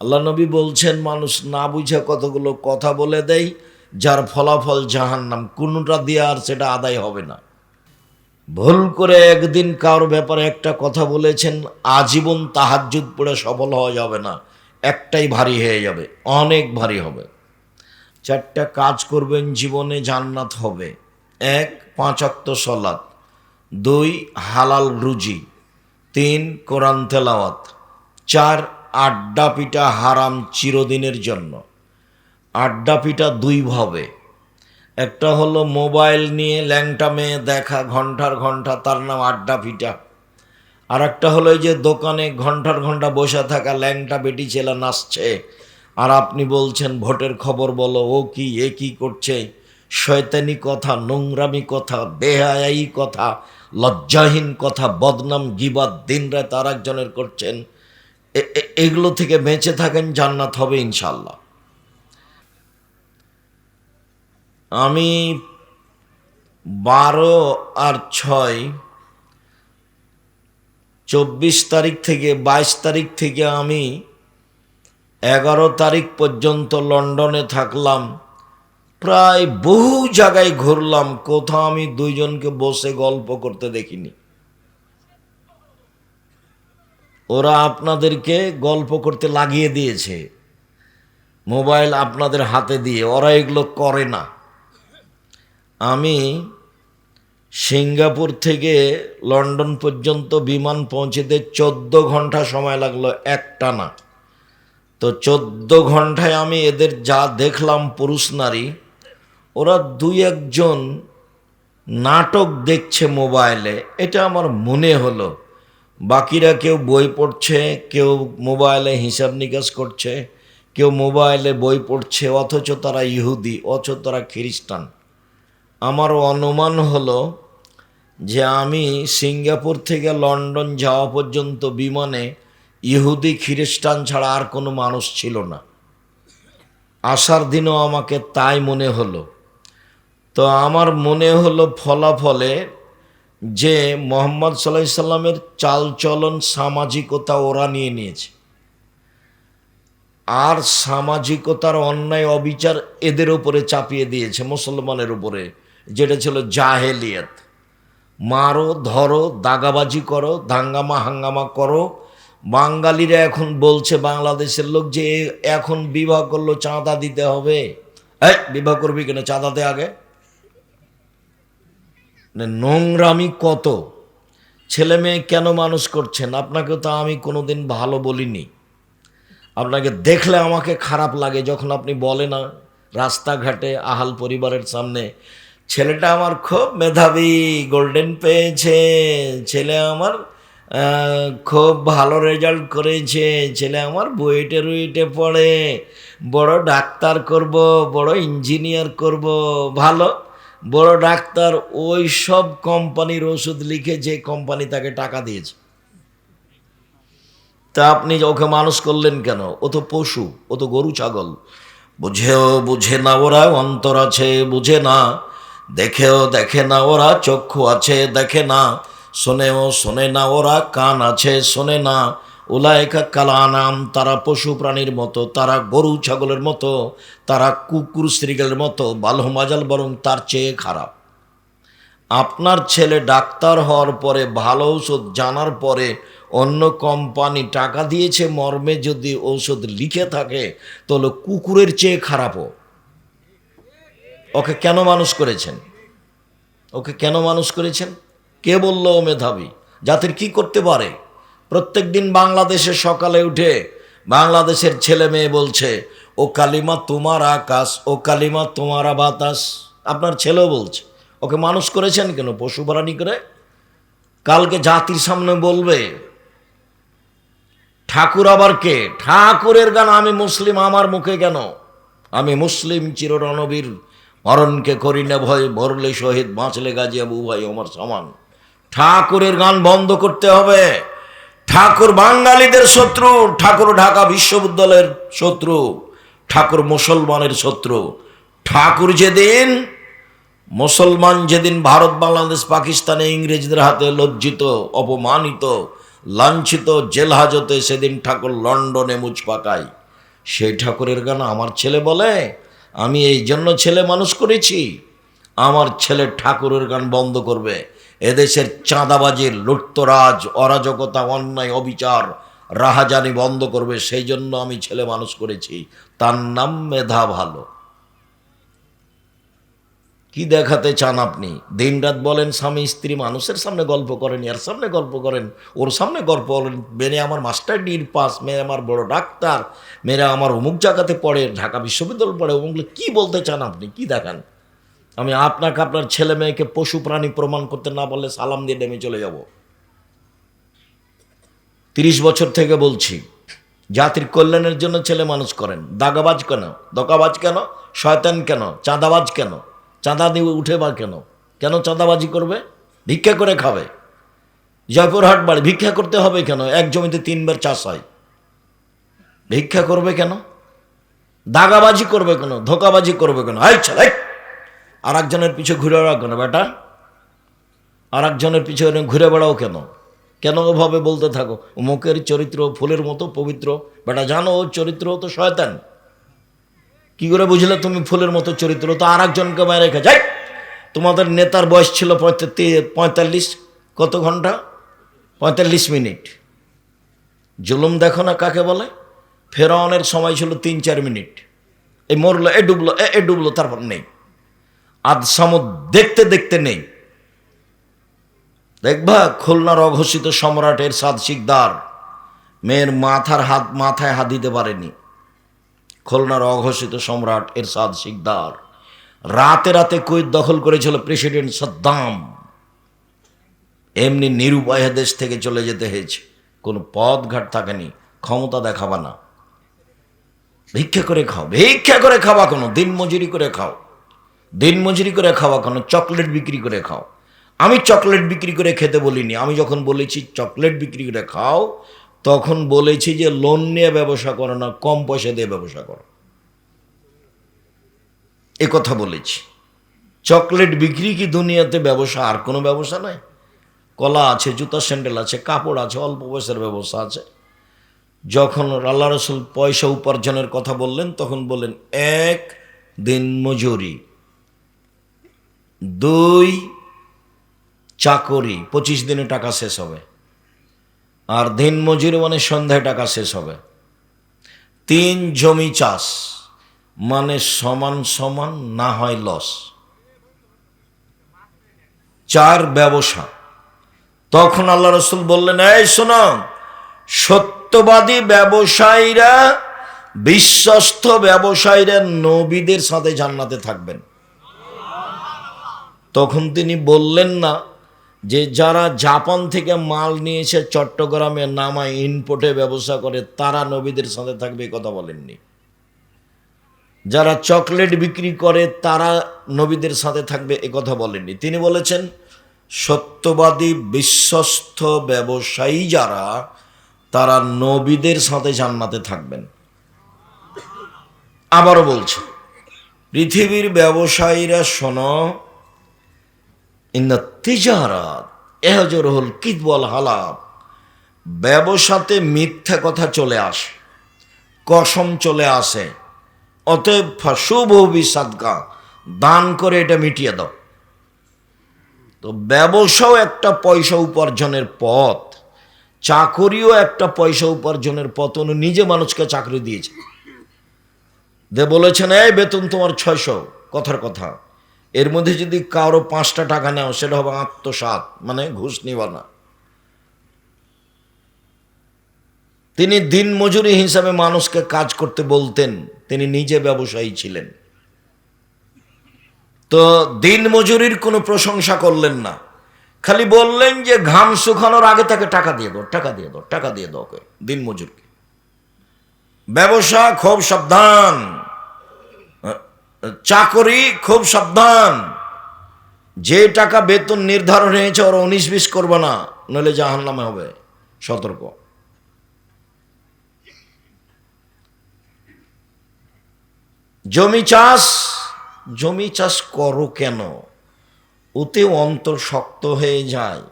আল্লাহ নবী বলছেন, মানুষ না বুঝে কতগুলো কথা বলে দেয়, যার ফলাফল জাহান্নাম। কোনটা দিয়ে আর সেটা আদায় হবে না। ভুল করে একদিন কারোর ব্যাপারে একটা কথা বলেছেন, আজীবন তাহাজ্জুদ পড়ে সফল হওয়া যাবে না। একটাই ভারী হয়ে যাবে, অনেক ভারী হবে। চারটা কাজ করবেন, জীবনে জান্নাত হবে। এক, 5 ওয়াক্ত সালাত। 2, হালাল রুজি। 3, কোরআন তেলাওয়াত। 4, আড্ডা পিটা হারাম চিরদিনের জন্য। আড্ডা পিটা দুইভাবে, একটা হলো মোবাইল নিয়ে ল্যাংটা মেয়ে দেখা ঘন্টার ঘন্টা, তার নাম আড্ডা পিটা। আর একটা হলো এই যে দোকানে ঘন্টার ঘন্টা বসে থাকা ল্যাংটা বেটি ছেলে নাচছে, আর আপনি বলছেন ভোটের খবর বলো, ও কি এ কি করছে। শয়তানি কথা, নোংরামি কথা, বেহায়াই কথা, লজ্জাহীন কথা, বদনাম গিবাত দিন রাত আর একজনের করছেন। এগুলো থেকে বেঁচে থাকেন, জান্নাত হবে ইনশাল্লাহ। আমি 12 আর 6, 24 তারিখ থেকে 22 তারিখ থেকে আমি 11 তারিখ পর্যন্ত লন্ডনে থাকলাম। প্রায় বহু জায়গায় ঘুরলাম, কোথাও আমি দুইজনকে বসে গল্প করতে দেখিনি। ওরা আপনাদেরকে গল্প করতে লাগিয়ে দিয়েছে, মোবাইল আপনাদের হাতে দিয়ে। ওরা এগুলো করে না। আমি সিঙ্গাপুর থেকে লন্ডন পর্যন্ত বিমান পৌঁছেতে 14 ঘন্টা সময় লাগলো একটানা। তো 14 ঘন্টায় আমি এদের যা দেখলাম, পুরুষ নারী, ওরা 2-1 জন নাটক দেখছে মোবাইলে, এটা আমার মনে হলো। বাকিরা কেউ বই পড়ছে, কেউ মোবাইলে হিসাব নিকাশ করছে, কেউ মোবাইলে বই পড়ছে, অথচ তারা ইহুদি, অথচ তারা খ্রিস্টান। আমার অনুমান হলো যে আমি সিঙ্গাপুর থেকে লন্ডন যাওয়া পর্যন্ত বিমানে ইহুদি খ্রিস্টান ছাড়া আর কোনো মানুষ ছিল না। আসার দিনও আমাকে তাই মনে হলো। তো আমার মনে হলো ফলাফলে যে মোহাম্মদ সাল্লাল্লাহু আলাইহি সাল্লামের চালচলন, সামাজিকতা ওরা নিয়ে নিয়েছে, আর সামাজিকতার অন্যায় অবিচার এদের উপরে চাপিয়ে দিয়েছে, মুসলমানের উপরে, যেটা ছিল জাহেলিয়াত। মারো, ধরো, দাগাবাজি করো, দাঙ্গামা হাঙ্গামা করো। বাঙালিরা এখন বলছে, বাংলাদেশের লোক, যে এখন বিবাহ করলো চাঁদা দিতে হবে। এই বিবাহ করবি কেন, চাঁদা দে আগে। নোংরামি কত! ছেলে মেয়ে কেন মানুষ করছেন? আপনাকে তো আমি কোনোদিন ভালো বলিনি। আপনাকে দেখলে আমাকে খারাপ লাগে যখন আপনি বলে না রাস্তাঘাটে আহাল পরিবারের সামনে, ছেলেটা আমার খুব মেধাবী, গোল্ডেন পেয়েছে, ছেলে আমার খুব ভালো রেজাল্ট করেছে, ছেলে আমার বুয়েটে রুয়েটে পড়ে, বড় ডাক্তার করব, বড় ইঞ্জিনিয়ার করব। ভালো, বড় ডাক্তার ওই সব কোম্পানির ওষুধ লিখে যে কোম্পানি তাকে টাকা দিয়েছে। তা আপনি ওকে মানুষ করলেন কেন? ও তো পশু, ও তো গরু ছাগল। বুঝেও বুঝে না ওরা, অন্তর আছে বুঝে না, দেখেও দেখে না ওরা, চক্ষু আছে দেখে না, শোনেও শোনে না ওরা, কান আছে শোনে না। উলাইকা কালানাম, তারা পশু প্রাণীর মতো, তারা গরু ছাগলের মতো, তারা কুকুর শ্রীগালের মতো, বালহুম আযাল, বরং তার চেয়ে খারাপ। আপনার ছেলে ডাক্তার হওয়ার পরে, ভালো ঔষধ জানার পরে, অন্য কোম্পানি টাকা দিয়েছে মর্মে যদি ঔষধ লিখে থাকে, তাহলে কুকুরের চেয়ে খারাপও। ওকে কেন মানুষ করেছেন? ওকে কেন মানুষ করেছেন? কে বলল ও মেধাবী? জাতির কি করতে পারে? প্রত্যেক দিন বাংলাদেশে সকালে উঠে বাংলাদেশের ছেলে মেয়ে বলছে, ও কালিমা তোমার আকাশ, ও কালিমা তোমারা বাতাস। আপনার ছেলেও বলছে। ওকে মানুষ করেছেন কেন? পশু প্রাণী করে। কালকে জাতির সামনে বলবে। ঠাকুর আবার কে? ঠাকুরের গান আমি মুসলিম, আমার মুখে কেন? আমি মুসলিম চির রণবীর, মরণকে করি না ভয়, মরলে শহীদ, বাঁচলে গাজী আবু ভাই আমার সমান। ঠাকুরের গান বন্ধ করতে হবে। ঠাকুর বাঙালিদের শত্রু, ঠাকুর ঢাকা বিশ্ববিদ্যালয়ের শত্রু, ঠাকুর মুসলমানের শত্রু। ঠাকুর যেদিন, মুসলমান যেদিন ভারত, বাংলাদেশ, পাকিস্তানে ইংরেজদের হাতে লজ্জিত, অপমানিত, লাঞ্ছিত, জেল হাজতে, সেদিন ঠাকুর লন্ডনে মুচ পাকায়। সেই ঠাকুরের গান আমার ছেলে বলে, আমি এই জন্য ছেলে মানুষ করেছি, আমার ছেলে ঠাকুরের গান বন্ধ করবে, এদেশের চাঁদাবাজির লুটতরাজ অরাজকতা অন্যায় অবিচার রাহাজানি বন্ধ করবে, সেই জন্য আমি ছেলে মানুষ করেছি, তার নাম মেধা ভালো। কি দেখাতে চান আপনি? দিনরাত বলেন স্বামী স্ত্রী, মানুষের সামনে গল্প করেন, এর সামনে গল্প করেন, ওর সামনে গল্প করেন, মেয়ে আমার মাস্টার ডির পাস, মেয়ে আমার বড় ডাক্তার, মেয়েরা আমার অমুক জায়গাতে পড়ে, ঢাকা বিশ্ববিদ্যালয় পড়ে, অমুক। কি বলতে চান আপনি? কি দেখান? আমি আপনাকে আপনার ছেলে মেয়েকে পশু প্রাণী প্রমাণ করতে না পারলে সালাম দিয়ে নেমে চলে যাব। 30 বছর থেকে বলছি, জাতির কল্যাণের জন্য ছেলে মানুষ করেন। দাগাবাজ কেন, দকাবাজ কেন, শয়তান কেন, চাঁদাবাজ কেন? চাঁদা দিয়ে উঠে বা কেন? কেন চাঁদাবাজি করবে? ভিক্ষা করে খাবে। জয়পুরহাট বাড়ি, ভিক্ষা করতে হবে কেন? এক জমিতে 3 বার চাষ হয়, ভিক্ষা করবে কেন? দাগাবাজি করবে কেন? ধোকাবাজি করবে কেন? হাই ছেলে, আর একজনের পিছু ঘুরে বেড়াও কেন বেটা? আর একজনের পিছনে ঘুরে বেড়াও কেন? কেন ওভাবে বলতে থাকো? মুখের চরিত্র ফুলের মতো পবিত্র, বেটা জানো ওর চরিত্র তো শয়তান। কি করে বুঝলে তুমি ফুলের মতো চরিত্র? তো আর একজনকে মায়ের রেখে যাই। তোমাদের নেতার বয়স ছিল 45, কত ঘন্টা? 45 মিনিট। জুলুম দেখো না কাকে বলে? ফেরাউনের সময় ছিল 3-4 মিনিট। এই মরলো, এ ডুবলো, এ ডুবলো, তারপর নেই। আজ সামুদ দেখতে দেখতে নেই। দেখবা খুলনার অঘোষিত সম্রাট এরশাদ শিকদার মেয়ের মাথায় হাত দিতে পারেনি। খুলনার অঘোষিত সম্রাট এরশাদ শিকদার রাতে রাতে কুয়েত দখল করেছিল প্রেসিডেন্ট সাদ্দাম। এমনি নিরুপায় দেশ থেকে চলে যেতে হয়েছে, কোনো পথ ঘাট থাকেনি। ক্ষমতা দেখাবা না, ভিক্ষা করে খাও। ভিক্ষা করে খাওয়া কোনো? দিন মজুরি করে খাও। দিন মজুরি করে খাওয়া কোনো? চকলেট বিক্রি করে খাও। আমি চকলেট বিক্রি করে খেতে বলিনি। আমি যখন বলেছি চকলেট বিক্রি করে খাও, তখন বলেছি যে লোন নিয়ে ব্যবসা করো না, কম পয়সা দিয়ে ব্যবসা করো, এ কথা বলেছি। চকলেট বিক্রি কি দুনিয়াতে ব্যবসা? আর কোনো ব্যবসা নাই? কলা আছে, জুতা স্যান্ডেল আছে, কাপড় আছে, অল্প পয়সার ব্যবসা আছে। যখন আল্লাহ রসুল পয়সা উপার্জনের কথা বললেন, তখন বললেন 1 দিন মজুরি, 2 চাকরি, 25 দিনে টাকা শেষ হবে। আর দিন মজুরি মানে সন্ধ্যায় টাকা শেষ হবে। 3 জমি চাষ, মানে সমান সমান না হয় লস। 4 ব্যবসা। তখন আল্লাহ রসুল বললেন, এই শোনো, সত্যবাদী ব্যবসায়ীরা, বিশ্বস্ত ব্যবসায়ীরা নবীদের সাথে জান্নাতে থাকবেন। তখন তিনি বললেন না যে যারা জাপান থেকে মাল নিয়ে এসে চট্টগ্রামে নামায় ইনপোর্টে ব্যবসা করে তারা নবীদের সাথে থাকবে, কথা বলেননি। যারা চকলেট বিক্রি করে তারা নবীদের সাথে থাকবে, এ কথা বলেননি। তিনি বলেছেন সত্যবাদী বিশ্বস্ত ব্যবসায়ী যারা, তারা নবীদের সাথে জান্নাতে থাকবেন। আবারও বলছে, পৃথিবীর ব্যবসায়ীরা শোনো, ইন্না তিজারাত এহজরুল কিদওয়াল হালাব, ব্যবসাতে মিথ্যা কথা চলে আসে, কসম চলে আসে। অতএব ফাশুবহু সাদকা, দান করে এটা মিটিয়ে দাও। তো ব্যবসাও একটা পয়সা উপার্জনের পথ, চাকরিও একটা পয়সা উপার্জনের পথ। উনি নিজে মানুষকে চাকরি দিয়েছে, বলেছেন এই বেতন তোমার 600, কথার কথা। এর মধ্যে যদি কারো 5টা টাকা নেও, সেটা হবে আত্মসাৎ, মানে ঘুষ নিবা না। তিনি দিন মজুরি হিসাবে মানুষকে কাজ করতে বলতেন, তিনি নিজে ব্যবসায়ী ছিলেন। তো দিন মজুরির কোনো প্রশংসা করলেন না, খালি বললেন যে ঘাম শুকানোর আগে তাকে টাকা দিয়ে দাও, টাকা দিয়ে দাও, টাকা দিয়ে দাও দিন মজুরকে। ব্যবসা খুব সাবধান, চাকরি খুব সাবধান। যে টাকা বেতন নির্ধারণ হয়েছে ওরা 19-20 করবে না, নইলে জাহান্নামে হবে, সতর্ক। জমি চাষ করো কেন? ওতে অন্তর শক্ত হয়ে যায়।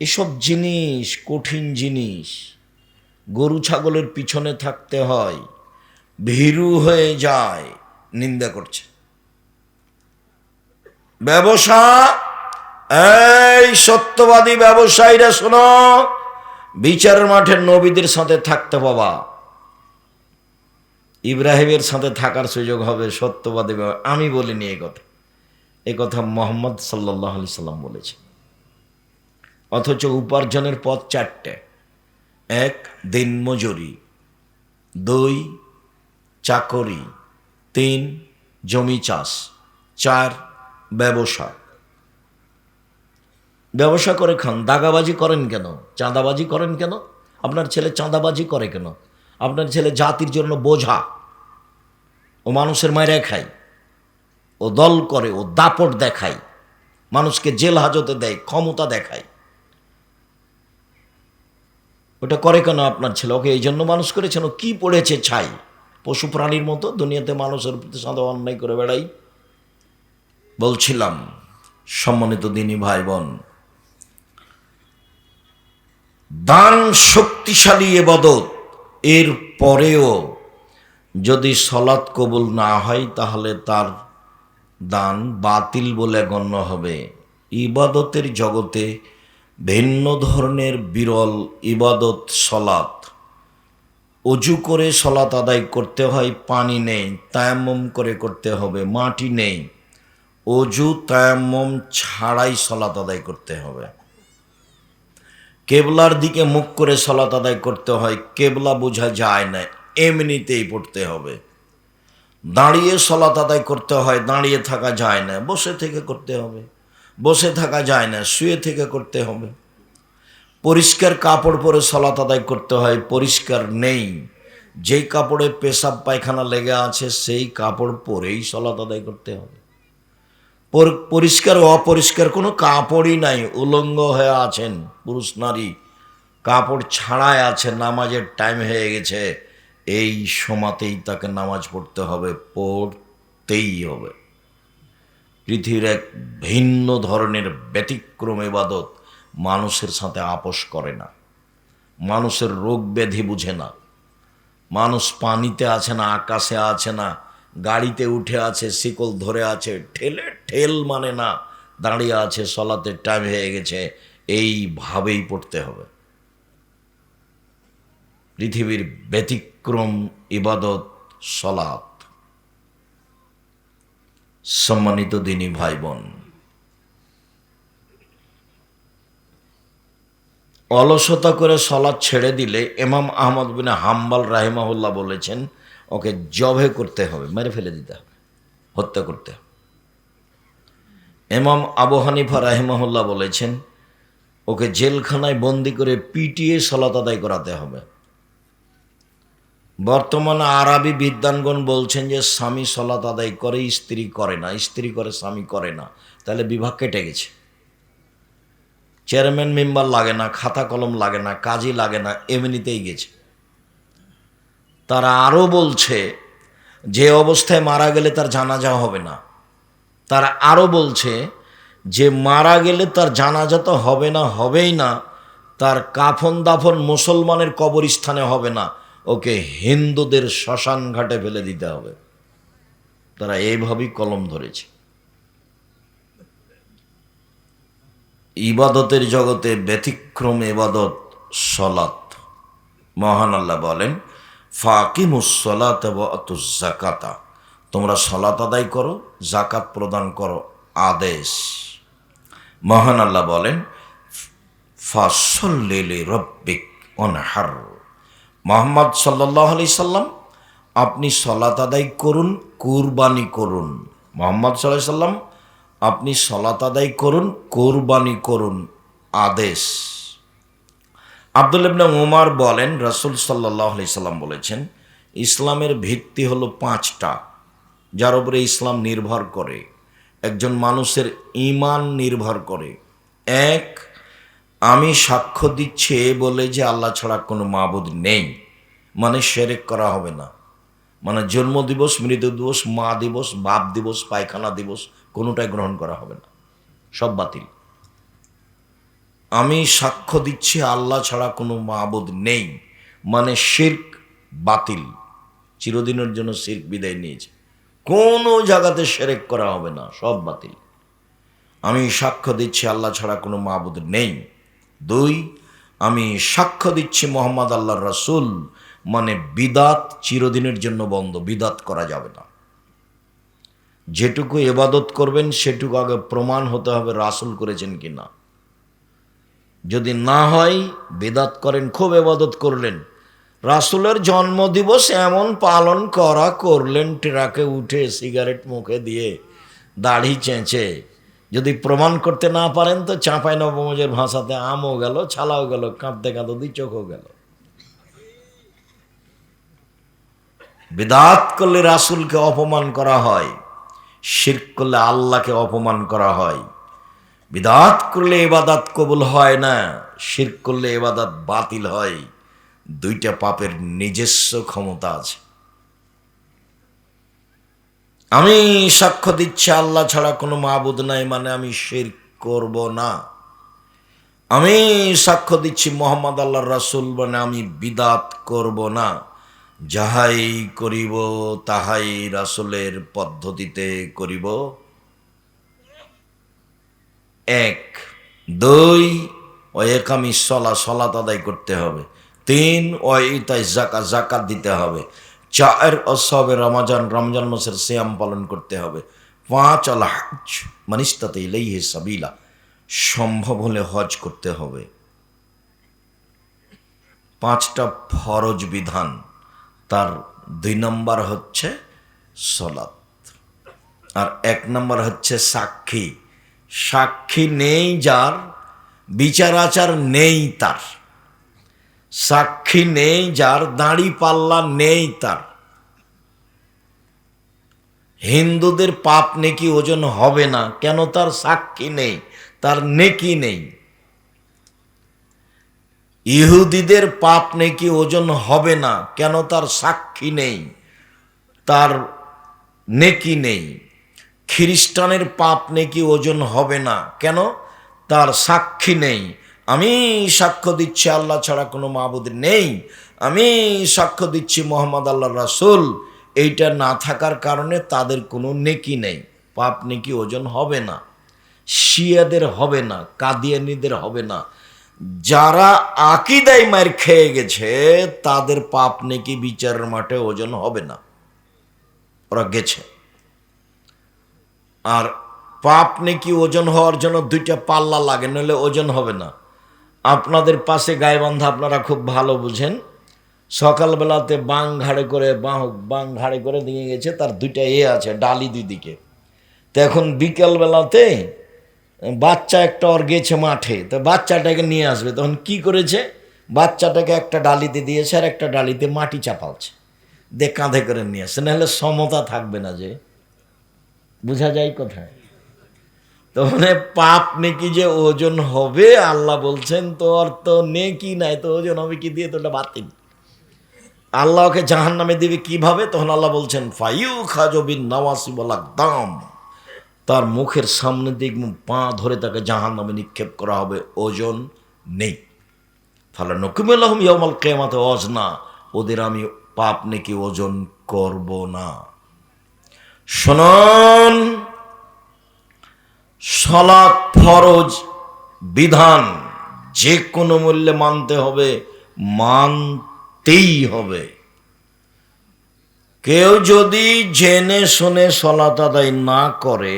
এসব জিনিস কঠিন জিনিস, গরু ছাগলের পিছনে থাকতে হয়, ভীরু হয়ে যায়, নিন্দা করছে। ব্যবসা, এই সত্যবাদী ব্যবসায়ীরা শোনো, বিচারের মাঠে নবীদের সাথে থাকতে বাবা, ইব্রাহিমের সাথে থাকার সুযোগ হবে সত্যবাদী। আমি বলিনি এই কথা মোহাম্মদ সাল্লাল্লাহু আলাইহি সাল্লাম বলেছে। অথচ উপার্জনের পথ চারটে: এক, দিনমজুরি; দুই, চাকরি; তিন, জমি চাষ; চার, ব্যবসা। ব্যবসা করে খান, দাগাবাজি করেন কেন? চাঁদাবাজি করেন কেন? আপনার ছেলে চাঁদাবাজি করে কেন? আপনার ছেলে জাতির জন্য বোঝা, ও মানুষের মায়েরা খায়, ও দল করে, ও দাপট দেখায়, মানুষকে জেল হাজতে দেয়, ক্ষমতা দেখায়। ওটা করে কেন আপনার ছেলে? ওকে এই জন্য মানুষ করেছেন? ও কি পড়েছে ছাই? পশু প্রাণীর মতো দুনিয়াতে মানুষের প্রতি সাদা অন্যায় করে বেড়াই। বলছিলাম, সম্মানিত দিনী ভাই বোন, দান শক্তিশালী ইবাদত, এর পরেও যদি সলাৎ কবুল না হয় তাহলে তার দান বাতিল বলে গণ্য হবে। ইবাদতের জগতে ভিন্ন ধরনের বিরল ইবাদত সলাৎ। অজু করে সলাৎ আদায় করতে হয়, পানি নেই, তায়াম্মুম করে করতে হবে, মাটি নেই, অজু তায়াম্মুম ছাড়াই সলাৎ আদায় করতে হবে। কেবলার দিকে মুখ করে সলাৎ আদায় করতে হয়, কেবলা বোঝা যায় না, এমনিতেই পড়তে হবে। দাঁড়িয়ে সলাৎ আদায় করতে হয়, দাঁড়িয়ে থাকা যায় না, বসে থেকে করতে হবে। বসে থাকা যায় না, শুয়ে থেকে করতে হবে। পরিষ্কার কাপড় পরে সলাৎ আদায় করতে হয়, পরিষ্কার নেই, যেই কাপড়ে পেশাব পায়খানা লেগে আছে সেই কাপড় পরেই সলাৎ আদায় করতে হবে। পরিষ্কার অপরিষ্কার কোনো কাপড়ই নাই, উলঙ্গ হয়ে আছেন পুরুষ নারী, কাপড় ছাড়াই আছে, নামাজের টাইম হয়ে গেছে, এই সময়তেই তাকে নামাজ পড়তে হবে, পড়তেই হবে। পৃথিবীর এক ভিন্ন ধরনের ব্যতিক্রম ইবাদত, মানুষের সাথে আপোষ করে না, মানুষের রোগ ব্যাধি বুঝে না। মানুষ পানিতে আছে না, আকাশে আছে না, গাড়িতে উঠে আছে, শিকল ধরে আছে, ঠেলে ঠেল মানে না, দাঁড়িয়ে আছে, সলাতের টাইম হয়ে গেছে, এইভাবেই পড়তে হবে। পৃথিবীর ব্যতিক্রম ইবাদত সলাত। সম্মানিত দিনী ভাই বোন, অলসতা করে সলাৎ ছেড়ে দিলে ইমাম আহমদ বিন হাম্বল রাহিমাহুল্লাহ বলেছেন ওকে জবে করতে হবে, মেরে ফেলে দিতে হবে, হত্যা করতে হবে। ইমাম আবু হানিফা রাহিমাহুল্লাহ বলেছেন ওকে জেলখানায় বন্দি করে পিটিয়ে সলাৎ আদায় করাতে হবে। বর্তমানে আরবি বিদ্বানগণ বলছেন যে স্বামী সলাৎ আদায় করে, স্ত্রী করে না, স্ত্রী করে, স্বামী করে না, তাহলে বিভাগ কেটে গেছে। চেয়ারম্যান মেম্বার লাগে না, খাতা কলম লাগে না, কাজই লাগে না, এমনিতেই গেছে। তারা আরও বলছে যে অবস্থায় মারা গেলে তার জানাজা হবে না। তারা আরও বলছে যে মারা গেলে তার জানাজা তো হবে না, হবেই না, তার কাফন দাফন মুসলমানের কবরস্থানে হবে না, ওকে হিন্দুদের শ্মশান ঘাটে ফেলে দিতে হবে। তারা এইভাবেই কলম ধরেছে। ইবাদতের জগতে ব্যতিক্রম ইবাদত সলাত। মহান আল্লাহ বলেন, ফাকিমুস সলাত ওয়া আতুজ যাকাতা, তোমরা সলাত আদায় করো, যাকাত প্রদান করো, আদেশ। মহান আল্লাহ বলেন, ফাসল্লি লিরাব্বিক ওয়ানহার, মুহাম্মদ সাল্লাল্লাহু আলাইহি সাল্লাম আপনি সলাত আদায় করুন, কুরবানি করুন। মুহাম্মদ সাল্লাল্লাহু আলাইহি সাল্লাম আপনি সলাত আদায় করুন, কোরবানি করুন, আদেশ। আব্দুল্লাহ ইবনে উমর বলেন, রাসূল সাল্লাল্লাহু আলাইহি সাল্লাম বলেছেন, ইসলামের ভিত্তি হলো 5টা, যার উপরে ইসলাম নির্ভর করে, একজন মানুষের ঈমান নির্ভর করে। এক, আমি সাক্ষ্য দিচ্ছি এ বলে যে আল্লাহ ছাড়া কোনো মাবুদ নেই, মানে শিরক করা হবে না, মানে জন্ম দিবস, মৃত্যু দিবস, মা দিবস, বাপ দিবস, পায়খানা দিবস কোনোটাই গ্রহণ করা হবে না, সব বাতিল। আমি সাক্ষ্য দিচ্ছি আল্লাহ ছাড়া কোনো মাবুদ নেই, মানে শিরক বাতিল, চিরদিনের জন্য শিরক বিদায় নিয়েছে। কোনো জায়গাতে শিরক করা হবে না, সব বাতিল। আমি সাক্ষ্য দিচ্ছি আল্লাহ ছাড়া কোনো মাবুদ নেই। 2, আমি সাক্ষ্য দিচ্ছি মোহাম্মদ আল্লাহর রাসূল। মানে বিদাত চিরদিনের জন্য বন্ধ, বিদাত করা যাবে না। যেটুকু ইবাদত করবেন সেটুকু আগে প্রমাণ হতে হবে রাসূল করেছেন কিনা। যদি না হয় বিদাত করেন, খুব ইবাদত করলেন, রাসূলের জন্মদিবস এমন পালন করলেন, ট্রাকে উঠে সিগারেট মুখে দিয়ে দাড়ি চেঁচে, যদি প্রমাণ করতে না পারেন তো চাঁপাই নবমজের ভাষাতে আমও গেল, ছালাও গেল, কাঁদতে কাঁদতে চোখও গেল। বিদাত করলে রাসূলকে অপমান করা হয়, শিরক করলে আল্লাহকে অপমান করা হয়। বিদাত করলে ইবাদত কবুল হয় না, শিরক করলে ইবাদত বাতিল হয়। 2টা পাপের নিজস্ব ক্ষমতা আছে। আমি সাক্ষ্য দিচ্ছি আল্লাহ ছাড়া কোনো মাবুদ নাই, মানে আমি শিরক করব না। আমি সাক্ষ্য দিচ্ছি মোহাম্মদ আল্লাহর রাসূল, মানে আমি বিদাত করব না। যাহাই করিব তাহাই রাসূলের পদ্ধতিতে করিব। 1, 2, একামি সলাত আদায় করতে হবে। 3, ইতাই জাকাত দিতে হবে। 4, অসবে রমজান মাসের সিয়াম পালন করতে হবে। 5, আল হজ মানিস্তাতে ইলাইহি সাবিলা, সম্ভব হলে হজ করতে হবে। 5টা ফরজ বিধান, তার 2 নম্বর হচ্ছে সলাত, আর 1 নম্বর হচ্ছে সাক্ষী। সাক্ষী নেই যার, বিচার আচার নেই তার, সাক্ষী নেই যার, দাড়ি পাল্লা নেই তার, হিন্দুদের পাপ নেকি ওজন হবে না, কেন? তার সাক্ষী নেই, তার নেকি নেই। ইহুদিদের পাপ নেকি ওজন হবে না, কেন? তার সাক্ষী নেই, তার নেকি নেই। খ্রিস্টানের পাপ নেকি ওজন হবে না, কেন? তার সাক্ষী নেই। আমি সাক্ষ্য দিচ্ছি আল্লাহ ছাড়া কোনো মাবুদ নেই, আমি সাক্ষ্য দিচ্ছি মোহাম্মদ আল্লাহর রাসূল। এইটা না থাকার কারণে তাদের কোনো নেকি নেই, পাপ নেকি ওজন হবে না। শিয়াদের হবে না, কাদিয়ানীদের হবে না। যারা আকীদায় মার খেয়ে গেছে তাদের পাপ নেকি বিচারের মাঠে ওজন হবে না, ওরা গেছে। আর পাপ নেকি ওজন হওয়ার জন্য 2টা পাল্লা লাগে, নইলে ওজন হবে না। আপনাদের পাশে গাইবান্ধা আপনারা খুব ভালো বুঝেন, সকালবেলাতে বাং ঘাড়ে করে দিয়ে গেছে, তার 2টা আছে ডালি 2 দিকে। তো এখন বিকেলবেলাতে বাচ্চা একটা ওর গেছে মাঠে, তো বাচ্চাটাকে নিয়ে আসবে, তখন কি করেছে, বাচ্চাটাকে একটা ডালিতে দিয়েছে আর একটা ডালিতে মাটি চাপালছে, দিয়ে কাঁধে করে নিয়ে আসছে, নাহলে সমতা থাকবে না। যে বোঝা যায় কোথায়? তো মানে পাপ নেকি যে ওজন হবে, আল্লাহ বলছেন তোর তো নেকি নাই, তো ওজন হবে কি দিয়ে? তো ওটা বাতিল। আল্লাহকে জাহান্নামে দিবে কিভাবে? তখন আল্লাহ বলছেন ফাইউ খাজবিন নওয়াসিবুল আকদাম, তার মুখের সামনে দিক পা ধরে তাকে জাহান্নামে নিক্ষেপ করা হবে, ওজন নেই। তাহলে নকুমুল্লাহুম ইয়াউমাল কিয়ামাতে ওয়াজনা, ওদের আমি পাপ নেকি ওজন করব না। শুনুন, সালাত ফরজ বিধান, যে কোনো মূল্যে মানতে হবে, মানতেই হবে। কেউ যদি জেনে শুনে সালাত আদায় না করে,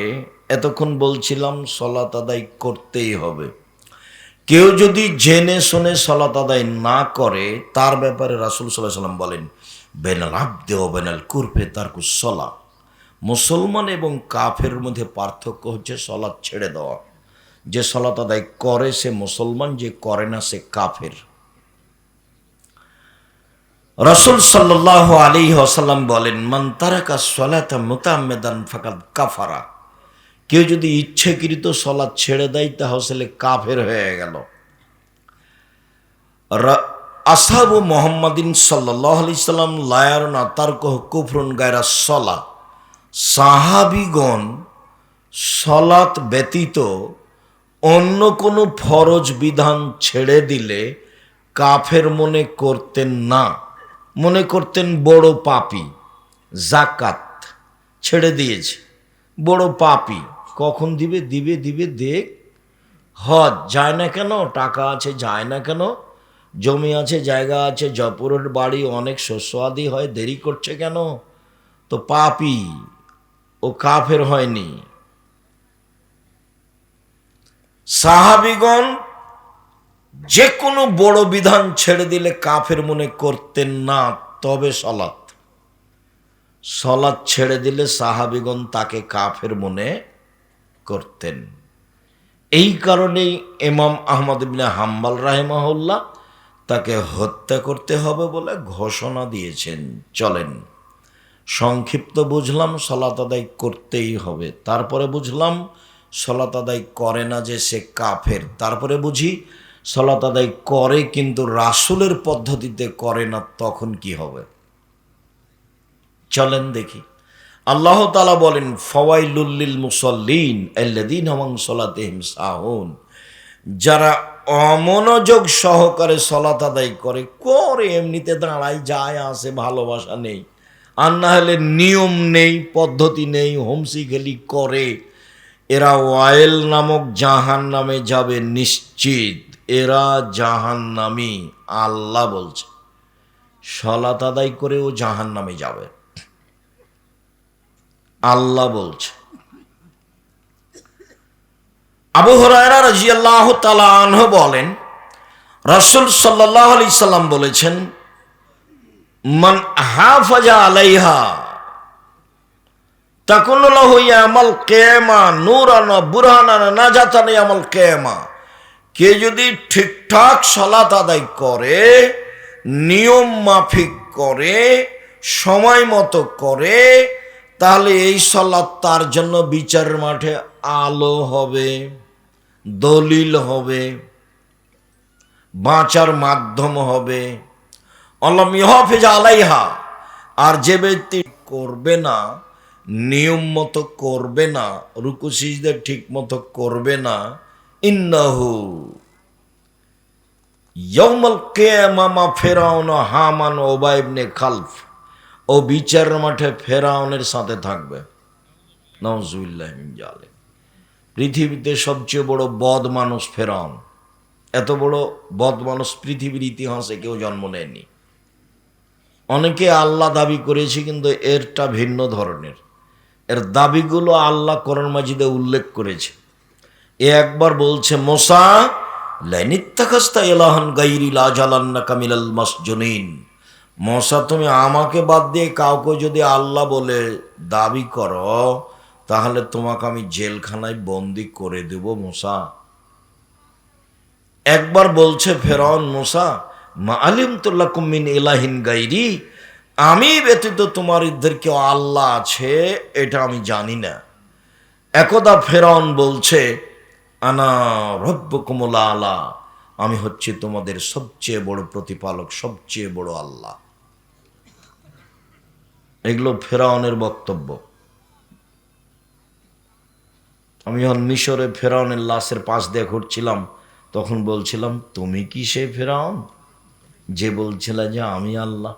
এতক্ষণ বলছিলাম সালাত আদায় করতেই হবে। কেউ যদি জেনে শুনে সালাত আদায় না করে, তার ব্যাপারে রাসূল সাল্লাল্লাহু আলাইহি ওয়াসাল্লাম বলেন বেনাল আবদে ওয়া বেনাল কুরফে তারকুস সালাহ, মুসলমান এবং কাফের মধ্যে পার্থক্য হচ্ছে সালাত ছেড়ে দেওয়া। যে সালাত আদায় করে সে মুসলমান, যে করে না সে কাফের। রাসূল সাল্লাল্লাহু আলাইহি ওয়াসাল্লাম বলেন মান তারাকা সালাতা মুতাআম্মিদান ফাকাদ কাফারা, কেউ যদি ইচ্ছাকৃত সালাত ছেড়ে দেয় তাহলে কাফের হয়ে গেল। আসহাবু মুহাম্মাদিন সাল্লাল্লাহু আলাইহি সাল্লাম লা ইয়ারুনা তারকুহু কুফরুন গায়রা সালাত, সাহাবীগণ সালাত ব্যতীত অন্য কোনো ফরজ বিধান ছেড়ে দিলে কাফের মনে করতেন না, মনে করতেন বড় পাপী। জাকাত ছেড়ে দিয়েছে, বড় পাপী, কখন দিবে? দিবে দিবে দেখ। হজ যায় না কেন? টাকা আছে যায় না কেন? জমি আছে, জায়গা আছে, জপুরের বাড়ি, অনেক শস্য আদি হয়, দেরি করছে কেন? তো পাপী, ও কাফের হয়নি। সাহাবীগণ যে কোনো বড় বিধান ছেড়ে দিলে কাফের মনে করতেন না। তবে সলাৎ ছেড়ে দিলে সাহাবীগণ তাকে কাফের মনে করতেন। এই কারণেই ইমাম আহমদ ইবনে হাম্বল রাহিমাহুল্লাহ তাকে হত্যা করতে হবে বলে ঘোষণা দিয়েছেন। চলেন, সংক্ষিপ্ত বুঝলাম সালাত আদায় করতেই হবে, তারপরে বুঝলাম সালাত আদায় করে না যে সে কাফের, তারপরে বুঝি সালাত আদায় করে কিন্তু রাসূলের পদ্ধতিতে করে না, তখন কি হবে? চলেন দেখি। আল্লাহ তাআলা বলেন, ফাওয়াইলুল লিল মুসাল্লিন আল্লাযীনা হুম আন সালাতিহিম সাহুন। যারা অমনোযোগ সহকারে সালাত আদায় করে এমনিতে দাঁড়ায় যায় আসে, ভালোবাসা নেই, আর না হলে নিয়ম নেই, পদ্ধতি নেই, হোমসি খেলি করে, এরা ওয়াইল নামক জাহান্নামে যাবে নিশ্চিত। এরা জাহান্নামী, আল্লাহ বলছে। সালাত আদায় করেও জাহান্নামে যাবে, আল্লাহ বলছে। আবু হুরায়রা রাদিয়াল্লাহু তাআলা আনহু বলেন, রাসূল সাল্লাল্লাহু আলাইহি সাল্লাম বলেছেন, মান হাফাজা আলাইহা তাকুনু লাহু ইয়ামাল কিয়ামা নূরান ওয়া বুরহানান নাজাতান ইয়ামাল কিয়ামা। কে যদি ঠিকঠাক সালাত আদায় করে, নিয়ম মাফিক করে, সময় মতো করে, তাহলে এই সালাত তার জন্য বিচারের মাঠে আলো হবে, দলিল হবে, বাঁচার মাধ্যম হবে। আল্লাহ ইহাফেজ আলাইহা, আর যে ব্যক্তি করবে না, নিয়ম মতো করবে না, রুকু সিজদা ঠিক মতো করবে না, ইন্নাহু ইয়াউমাল কিয়ামা মা ফিরআউন হামান ও উবাই ইবনে খালফ, ও বিচারের মাঠে ফেরাউনের সাথে থাকবে। নাউজুবিল্লাহি মিন জালিক। পৃথিবীতে সবচেয়ে বড় বদ মানুষ ফেরাউন। এত বড় বদ মানুষ পৃথিবীর ইতিহাসে কেউ জন্ম নেয়নি। অনেকে আল্লাহ দাবি করেছে, কিন্তু এরটা ভিন্ন ধরনের। এর দাবিগুলো আল্লাহ কোরআন মাজিদে উল্লেখ করেছে। এ একবার বলছে, মুসা লাইনিত্তাখাস্তা ইলাহান গায়রি লাজালান্নাকা মিনাল মাসজুনিন। মুসা, তুমি আমাকে বাদ দিয়ে কাউকে যদি আল্লাহ বলে দাবি করো, তাহলে তোমাকে আমি জেলখানায় বন্দি করে দেব মুসা। একবার বলছে ফেরাউন, মুসা মা আলিমতু লাকুম মিন ইলাহিন গায়রি, আমি ব্যতীত তোমাদের কেউ আল্লাহ আছে এটা আমি জানি না। একদা ফেরাউন বলছে, আনা রব্বুকুমুল আলা, আমি হচ্ছে তোমাদের সবচেয়ে বড় প্রতিপালক, সবচেয়ে বড় আল্লাহ। এগুলো ফেরাউনের বক্তব্য। আমি যখন মিশরে ফেরাউনের লাশের পাশ দিয়ে ঘুরছিলাম, তখন বলছিলাম, তুমি কি সে ফেরাউন যে বলছিল যে আমি আল্লাহ?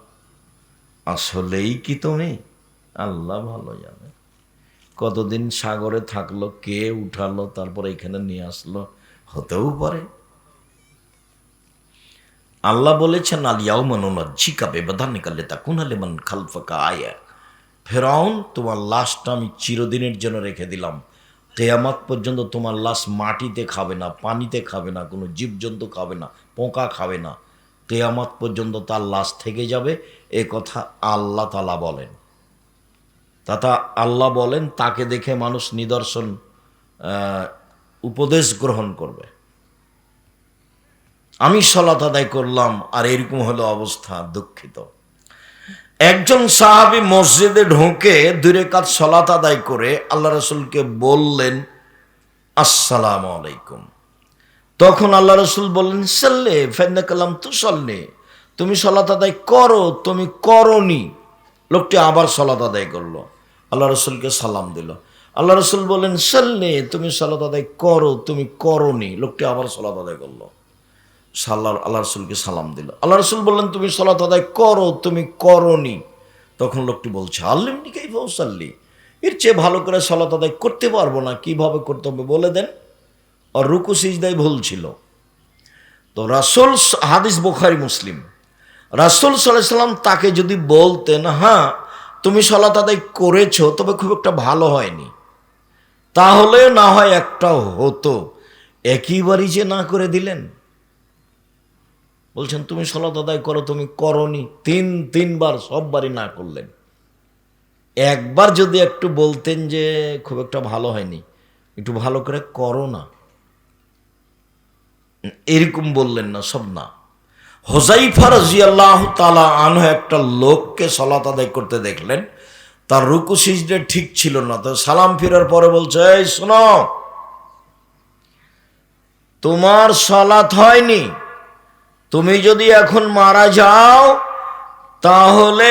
আসলেই কি তুমি? আল্লাহ ভালো জানে। কতদিন সাগরে থাকলো, কে উঠালো, তারপর এখানে নিয়ে আসলো, হতেও পারে। আল্লাহ বলেছেন, আলিয়াউমা নুনাজ্জিকা বিবাদানিকা লিতাকুনা লিমান খালফাকা আয়া। ফেরাউন, তোমার লাশটা আমি চিরদিনের জন্য রেখে দিলাম। কিয়ামত পর্যন্ত তোমার লাশ মাটিতে খাবে না, পানিতে খাবে না, কোনো জীবজন্তু খাবে না, পোকা খাবে না। কিয়ামত পর্যন্ত তার লাশ থেকে যাবে। এ কথা আল্লাহ তাআলা বলেন। তথা আল্লাহ বলেন, তাকে দেখে মানুষ নিদর্শন উপদেশ গ্রহণ করবে। আমি সালাত আদায় করলাম আর এরকম হলো অবস্থা, দুঃখিত। একজন সাহাবী মসজিদে ঢুকে 2 রাকাত সালাত আদায় করে আল্লাহ রাসূলকে বললেন, আসসালামু আলাইকুম। তখন আল্লাহ রাসূল বললেন, সাল্লি ফাইন্নাকা লাম তুসাল্লি, তুমি সালাত আদায় করো, তুমি করনি। লোকটি আবার সালাত আদায় করলো, আল্লাহ রাসূলকে সালাম দিল। আল্লাহ রাসূল বললেন, সাল্লি, তুমি সালাত আদায় করো, তুমি করনি। লোকটি আবার সালাত আদায় করলো, আল্লাহ রাসূলকে সালাম দিল। আল্লাহ রাসূল বললেন, তুমি সালাত আদায় করো, তুমি করনি। তখন লোকটি বলছে, আল্লিমনি কাইফা উসাল্লি, এর চেয়ে ভালো করে সালাত আদায় করতে পারবো না, কিভাবে করতে হবে বলে দেন। আর রুকু সিজদায় ভুল ছিল। তো রাসূল, হাদিস বুখারী মুসলিম, রাসূল সাল্লাল্লাহু আলাইহি সাল্লাম তাকে যদি বলতেন, হ্যাঁ তুমি সালাত আদায় করেছো, তবে খুব একটা ভালো হয়নি, তাহলে না হয় একটা হতো। একইবারই যে না করে দিলেন, বলছেন তুমি সালাত আদায় করো, তুমি করনি, তিনবার সববারই না করলেন। একবার যদি একটু বলতেন যে খুব একটা ভালো হয়নি, একটু ভালো করে করো না, এরকম বললেন না, সব না। হুযায়ফা রাদিয়াল্লাহু তাআলা আনহু একটা লোককে সালাত আদায় করতে দেখলেন, তার রুকু সিজদা ঠিক ছিল না, তো সালাম ফিরার পরে বলছে, এই শোনো, তোমার সালাত হয়নি, তুমি যদি এখন মারা যাও তাহলে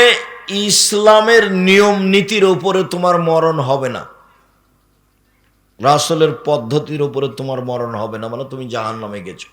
ইসলামের নিয়ম নীতির উপরে তোমার মরণ হবে না, রাসূলের পদ্ধতির উপরে তোমার মরণ হবে না, মানে তুমি জাহান্নামে গেছো।